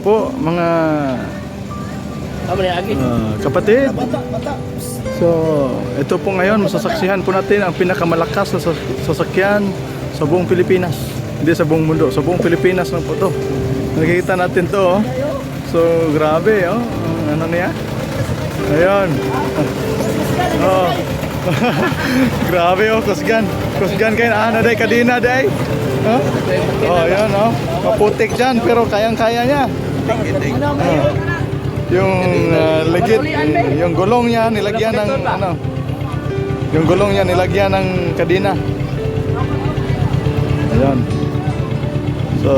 Po mga kapatid. So ito po ngayon masasaksihan po natin ang pinakamalakas na sasakyan sa buong Pilipinas. Hindi sa buong mundo, sa buong Pilipinas lang po to. Nakikita natin to, oh. So grabe, oh. Ano niya? Ayun. Oh. Grabe, oh, kusgan. Kusgan kayo. Naday kadina day. Oh, oh, ayun, oh. Maputik dyan pero kayang-kaya niya. Oh. Yung legit, yung gulong niya nilagyan ng ano. Yung gulong niya nilagyan ng kadina. Ayun. So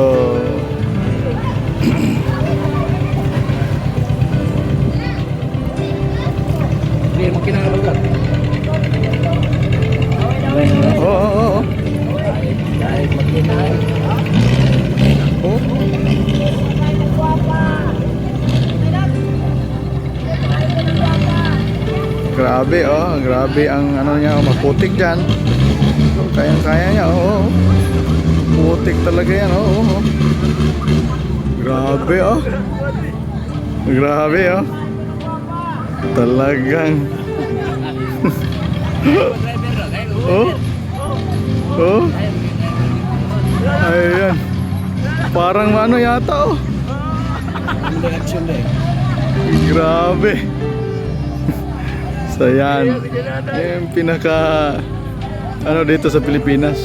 Hindi mo kinakabagat. oh. Dahil magkinahay. Oh. Grabe, oh, grabe ang ano niya, oh, maputik diyan. Kayang-kaya niya, oh. Putik talaga yan, oh. Grabe, oh. Grabe, oh. Talagang oh. Oh. Ayan. Parang ano yata, oh. Grabe. So yan. Yung pinaka ano dito sa Pilipinas.